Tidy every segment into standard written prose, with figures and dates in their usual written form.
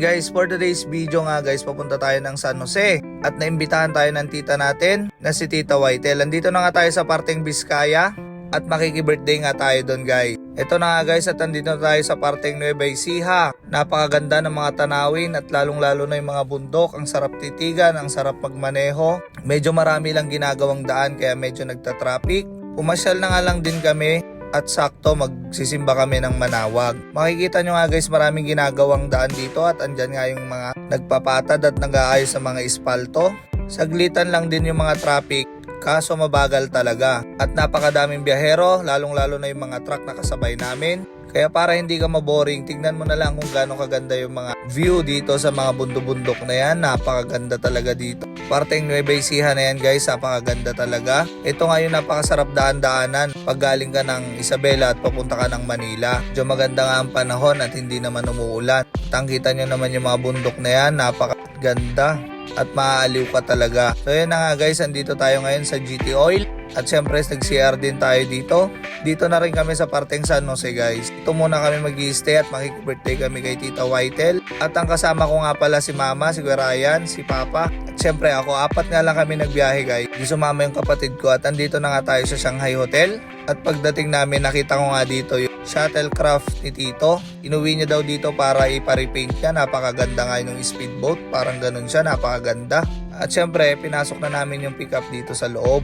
Ayan guys, for today's video nga guys, papunta tayo ng San Jose at naimbitahan tayo ng tita natin na si Tita Whitel. Andito na nga tayo sa parteng Vizcaya at makiki-birthday nga tayo doon guys. Ito na nga guys at andito na tayo sa parteng Nueva Ecija. Napakaganda ng mga tanawin at lalong-lalo na yung mga bundok. Ang sarap titigan, ang sarap magmaneho. Medyo marami lang ginagawang daan kaya medyo nagta-traffic. Pumasyal na nga lang din kami at sakto magsisimba kami ng Manawag. Makikita nyo nga guys, maraming ginagawang daan dito at andyan nga yung mga nagpapatad at nag-aayos sa mga espalto. Saglitan lang din yung mga traffic, kaso mabagal talaga. At napakadaming biyahero, lalong-lalo na yung mga truck na kasabay namin. Kaya para hindi ka maboring, tignan mo na lang kung gaano kaganda yung mga view dito sa mga bundok-bundok na yan. Napakaganda talaga dito. Parteng Nueva Ecija na yan guys, napakaganda talaga. Ito nga yung napakasarap daan-daanan pag galing ka ng Isabela at papunta ka ng Manila. Medyo maganda nga ang panahon at hindi naman umuulan. Tangkita nyo naman yung mga bundok na yan, napakaganda at maaaliw ka talaga. So yun na nga guys, andito tayo ngayon sa GT Oil. At syempre nag-CR din tayo dito. Dito na rin kami sa parteng San Jose guys. Ito muna kami mag-i-stay at makikibirthday kami kay Tita Whitel. At ang kasama ko nga pala si Mama, si Kuya Ryan, si Papa. At syempre ako, apat nga lang kami nagbiyahe guys. Di sumama yung kapatid ko at andito na nga tayo sa Shanghai Hotel. At pagdating namin nakita ko nga dito yung shuttlecraft ni Tito. Inuwi niya daw dito para ipa-repaint niya. Napakaganda nga yung speedboat. Parang ganun siya, napakaganda. At syempre pinasok na namin yung pickup dito sa loob.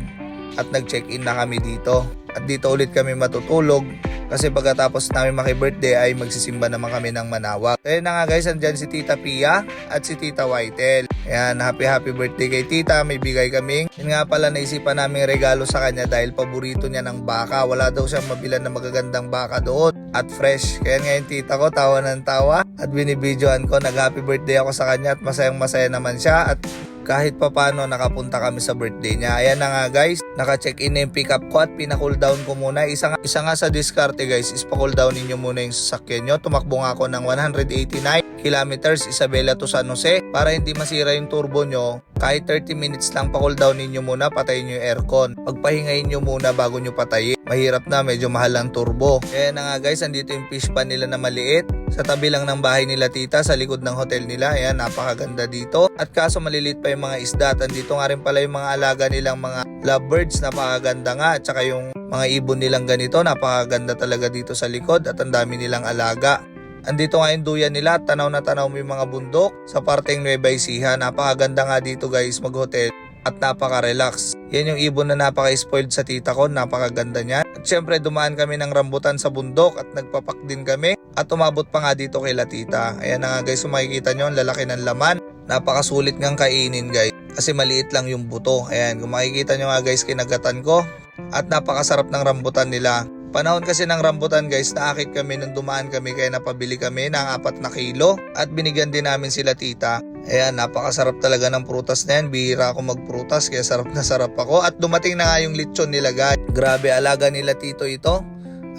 At nag-check-in na kami dito. At dito ulit kami matutulog. Kasi pagkatapos namin maki-birthday ay magsisimba naman kami ng Manawag. Kaya na nga guys, andyan si Tita Pia at si Tita Whitel. Ayan, happy birthday kay Tita. May bigay kaming. Yun nga pala, naisipan namin regalo sa kanya dahil paborito niya ng baka. Wala daw siyang mabilan na magagandang baka doon. At fresh. Kaya nga yung tita ko, tawa ng tawa. At binibidyoan ko, nag-happy birthday ako sa kanya at masayang masaya naman siya. At kahit papano nakapunta kami sa birthday niya. Ayan na nga guys, naka-check-in na yung pickup ko at pina-cool down ko muna. Isa nga sa diskarte guys, is pa-cool down ninyo muna yung sasakyan nyo. Tumakbo nga ako ng 189 kilometers Isabela to San Jose para hindi masira yung turbo nyo. Kahit 30 minutes lang pa-cool down ninyo muna, patayin nyo yung aircon. Pagpahingayin nyo muna bago nyo patayin. Mahirap na, medyo mahal ang turbo. Kaya na nga guys, andito yung fish pan nila na maliit. Sa tabi lang ng bahay nila tita, sa likod ng hotel nila. Ayan, napakaganda dito. At kaso maliliit pa yung mga isda. At andito nga rin pala yung mga alaga nilang mga lovebirds, napakaganda nga. At saka yung mga ibon nilang ganito, napakaganda talaga dito sa likod. At ang dami nilang alaga. Andito nga yung duyan nila, tanaw na tanaw mo yung mga bundok sa parteng Nueva Ecija. Napakaganda nga dito guys mag-hotel at napaka-relax. Yan yung ibon na napaka-spoiled sa tita ko, napakaganda niya. At syempre dumaan kami ng rambutan sa bundok at nagpapak din kami at umabot pa nga dito kay la tita. Ayan na nga guys, kung makikita nyo, ang lalaki ng laman. Napakasulit ngang kainin guys kasi maliit lang yung buto. Ayan, kung makikita nyo nga guys, kinagatan ko at napakasarap ng rambutan nila. Panahon kasi ng rambutan guys, naakit kami nung dumaan kami kaya napabili kami ng 4 na kilo at binigyan din namin sila tita. Ayan, napakasarap talaga ng prutas na yan. Bihira ako magprutas kaya sarap na sarap ako. At dumating na nga yung lechon nila guys. Grabe, alaga nila tito ito.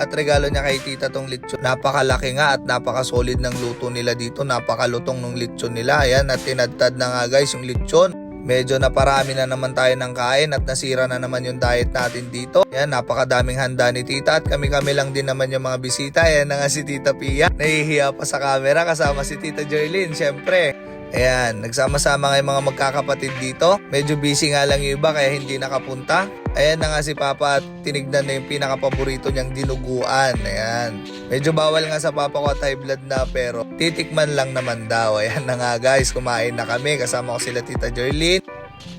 At regalo niya kay tita tong lechon. Napakalaki nga at napakasolid ng luto nila dito. Napakalutong ng lechon nila. Ayan, at tinadtad na nga guys yung lechon. Medyo naparami na naman tayo ng kain at nasira na naman yung diet natin dito. Yan, napakadaming handa ni tita at kami-kami lang din naman yung mga bisita. Yan na nga si Tita Pia. Nahihiya pa sa camera kasama si Tita Jerlyn, syempre. Ayan, nagsama-sama nga yung mga magkakapatid dito. Medyo busy nga lang yung iba kaya hindi nakapunta. Ayan na nga si Papa at tinignan na yung pinakapaborito niyang dinuguan. Ayan. Medyo bawal nga sa Papa ko at high blood na pero titikman lang naman daw. Ayan na nga guys, kumain na kami. Kasama ko sila Tita Jerlyn,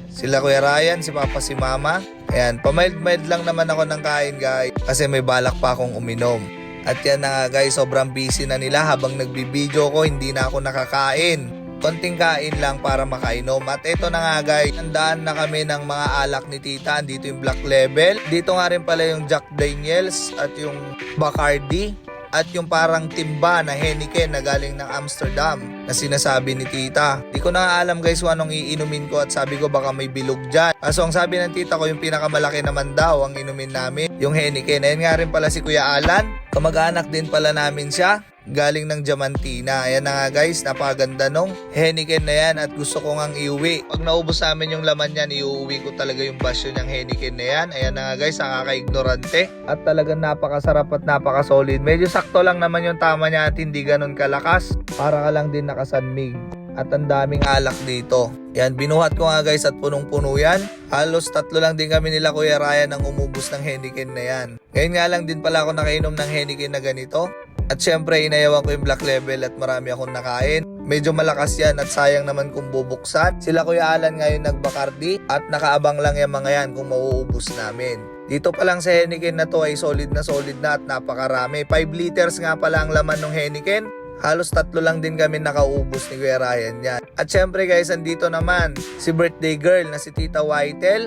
sila Kuya Ryan, si Papa, si Mama. Ayan, pamild-mild lang naman ako ng kain guys kasi may balak pa akong uminom. At yan na nga guys, sobrang busy na nila habang nagbibideo ko, hindi na ako nakakain. Konting kain lang para makainom. At ito na nga guys, handaan na kami ng mga alak ni tita. Dito yung Black Label. Dito nga rin pala yung Jack Daniels at yung Bacardi. At yung parang timba na Heineken na galing ng Amsterdam na sinasabi ni tita. Di ko na alam guys kung anong iinumin ko at sabi ko baka may bilog dyan. So ang sabi ng tita ko yung pinakamalaki naman daw ang inumin namin, yung Heineken. Ayan nga rin pala si Kuya Alan. Kamag-anak din pala namin siya. galing ng Diamantina. Ayan na nga guys, napakaganda nung Heineken na yan at gusto ko ngang iuwi. Pag naubos namin yung laman yan, iuwi ko talaga yung basyo ng Heineken na yan. Ayan na nga guys, nakaka-ignorante. At talagang napakasarap at napakasolid. Medyo sakto lang naman yung tama niya at hindi ganun kalakas. Para ka lang din nakasanmig. At ang daming alak dito. Yan, binuhat ko nga guys at punong-puno yan. Halos 3 lang din kami nila Kuya Ryan ang umubos ng Heineken na yan. Ngayon nga lang din pala ako nakainom ng Heineken na ganito. At syempre inayawan ko yung Black Label at marami akong nakain. Medyo malakas yan at sayang naman kung bubuksan. Sila Kuya Alan ngayon nagbakardi at nakaabang lang yung mga yan kung mauubos namin. Dito pa lang sa Heineken na to ay solid na at napakarami. 5 liters nga pala ang laman ng Heineken. Halos 3 lang din kami nakaubos ni Kuya Ryan yan. At syempre guys, andito naman si birthday girl na si Tita Whitel.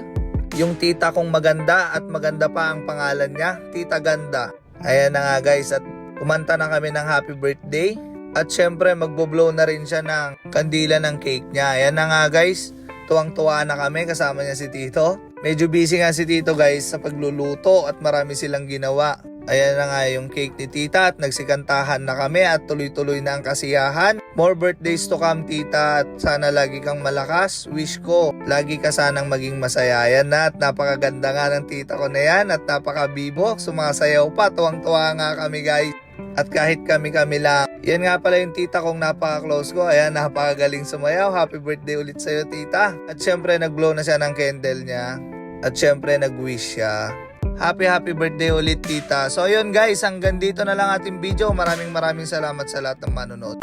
Yung tita kong maganda at maganda pa ang pangalan niya, Tita Ganda. Ayan na nga guys at kumanta na kami ng happy birthday. At syempre magbo-blow na rin siya ng kandila ng cake niya. Ayan na nga guys, tuwang-tuwa na kami kasama niya si Tito. Medyo busy nga si Tito guys sa pagluluto at marami silang ginawa. Ayan na nga yung cake ni Tita at nagsikantahan na kami at tuloy-tuloy na ang kasiyahan. More birthdays to come Tita at sana lagi kang malakas. Wish ko lagi ka sanang maging masaya. Ayan na at napakaganda nga ng tita ko na yan at napakabibo. Sumasayaw pa, tuwang-tuwa nga kami guys. At kahit kami-kami lang. Yan nga pala yung tita kong napaka-close ko. Ayan, napakagaling sumayaw. Happy birthday ulit sa'yo Tita. At syempre nag-blow na siya ng candle niya. At syempre nag-wish siya. Happy birthday ulit Tita. So yun guys, hanggang dito na lang ating video. Maraming salamat sa lahat ng manonood.